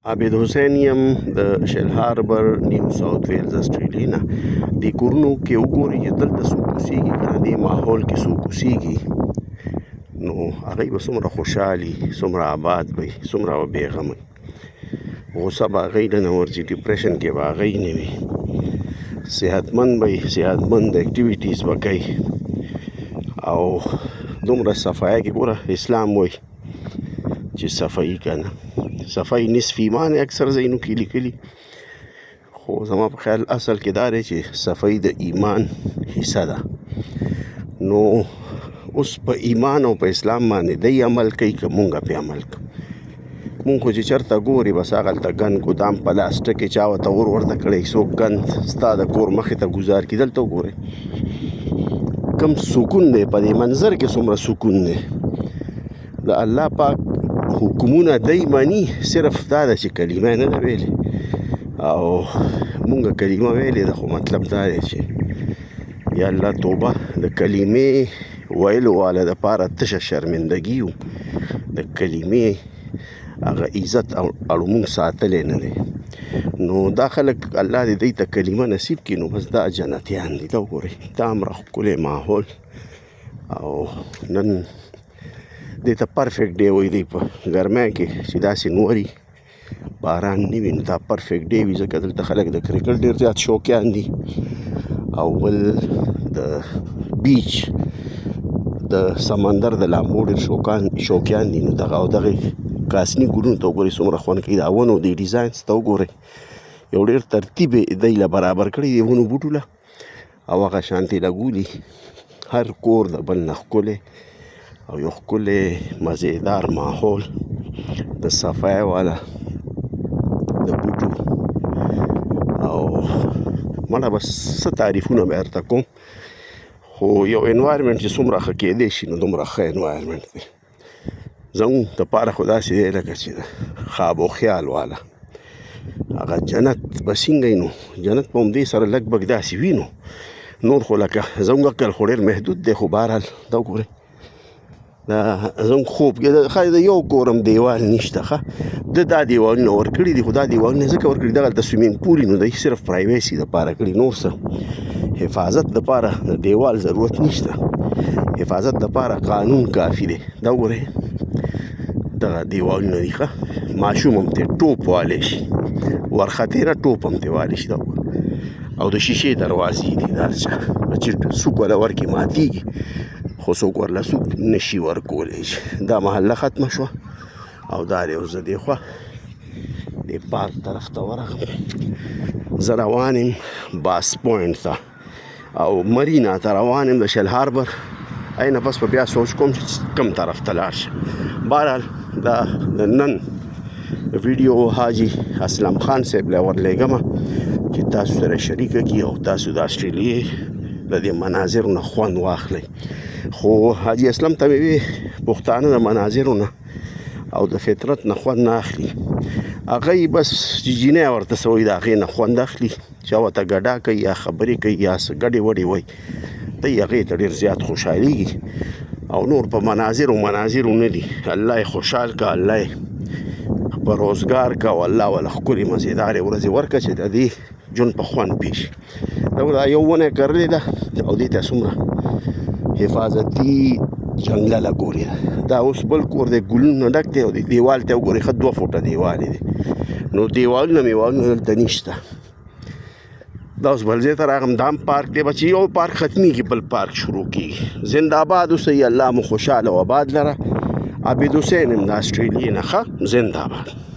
عابد حسین یم د شیل هاربر نیو ساوث ویلز استرالیا نه. دې کورونو کې وګورئ چې دلته څوک اوسېږي که نه، دې ماحول کې څوک اوسېږي نو هغوی به څومره خوشحالي، څومره آباد وي، څومره به بېغمه وي. غوسه به هغوی نه ورځي، ډپریشن کې به هغوی نه وي، صحتمند به وي، صحتمند اکټیویټیز به کوي او دومره صفایه کې ګوره اسلام وایي چې صفایي که نه، صفایي نصف ایمان اکثر ځایونو کې لیکلي، خو زما په خیال اصل کې دا دی چې صفایي د ایمان حصه ده. نو اوس په ایمان او په اسلام باندې دی عمل کوي که مونږ پې عمل کوو. مونږ خو چې چېرته ګورې بس هغلته ګن ګدام پلاسټک یې چا ورته ورته کړی، څوک ګن ستا د کور مخې ته ګزار کړي. دلته وګورئ کم سکون دی، په دې منظر کې څومره سکون دی. د الله پاک حکمونه دی مني، صرف دا ده چې کلمه نه ده ویلې او مونږ کلمه ویلې ده، خو مطلب دا دی چې یا الله توبه د کلمې ویلو والا دپاره تشه شرمندګي و، د کلمې هغه عزت او مونږ ساتلی نه دی. نو دا خلک الله دې دوی ته کلمه نصیب کړي، نو بس دا جنتیان دي. دا وګورئ دا همره ښکلی ماحول او نن دې ته پرفیکټ ډے وایي. دی په ګرمۍ کې چې داسې نوري باران نه وي نو دا پرفیکټ ډے وي، ځکه دلته خلک د کرکټ ډېر زیات شوقیان دي او بل د بیچ د سمندر د لامبو ډېر شوقیان دي. نو دغه او دغې کاسني ګلونو ته وګورئ څومره خوند کوي. د ونو د ډیزاینس ته وګورئ، یو ډېر ترتیب یې دی له برابر کړی دی ونو بوټو له، او هغه شانتې لګولي هر کور د بل نه ښکلی او یو ښکلی مزیدار ماحول د صفایه والا د بوټو او مړه بس څه تعریفونه به درته کوم، خو یو انوایرمنټ چې څومره ښه کېدی شي نو دومره ښه انوایرمنټ دی. زموږ دپاره خو داسې دی لکه چې خواب و خیال والا هغه جنت به څنګه وي. نو جنت په همدې سره لږ بږ داسې وي، نو نور خو لکه زموږ عقل خو ډېر محدود دی، خو بهرحال دا وګورئ دا زموږ خوب کې ښایي د یو کورم دیوال نشته، ښه ده دا دیوالونه ورکړي دي، خو دا دیوالونه ځکه ورکړي دغلته سویمینګ پول نو دی صرف پرایویسي دپاره کړي، نور څه حفاظت دپاره د دیوال ضرورت نشته، حفاظت دپاره قانون کافي دی. دا وګورئ دغه دیوالونه دي، ښه ماشوم هم ترې ټوپ والی شي، ورختېره ټوپ هم ترې والی شي. دا وګوره او د شیشې دروازې دي، دا چا چې څوک وله ورکړي ماتېږي، خو څوک ورله څوک نشي ورکولی شي. دا محله ختمه شوه او دا دی اوس د دې خوا دې پارک طرف ته ورغلم. زه روان یم باس پوینټ ته او مرینا ته روان یم د شیل هاربر. اینه پس په بیا سوچ کوم چې کوم طرف ته لاړ شم. بهرحال دا د نن ویډیو حاجي اسلم خان صاحب له ورلېږمه چې تاسو سره شریکه کړي او تاسو د استرالیا د دې مناظرو نه خوند واخلئ. خو حاجي اسلم ته مې وی پښتانه د مناظرو نه او د فطرت نه خوند نه اخلي، هغوی بس جینۍ ورته څه وایي د هغې نه خوند اخلي، چا ورته ګډا کوي یا خبرې کوي یا څه ګډې وډې وایي، دی هغې ته ډېر زیات خوشحالېږي او نور په مناظرو نه دي. الله یې خوشحال که، الله یې په روزګار که او الله وله ښکلې مزېدارې ورځې ورکړه چې د دې ژوند په خوند پېښ شي. دا یو ونه یې کرلې ده او دې ته څومره حفاظتي جنګله لګولې ده. دا اوس بل کور دی ګلونو ډک دی او دیوال ته وګورئ ښه 2 فوټه دیوال دی، نو دیوالونه میوالونه دلته نشته. دا اوس بل ځای ته راغلم، دا هم پارک دی بچې، یو پارک ختمیږي بل پارک شروع کېږي. زنده آباد اوسئ، الله مو خوشحاله او آباد لره. عابد حسین یم د اسټرالیا نه، ښه زنده آباد.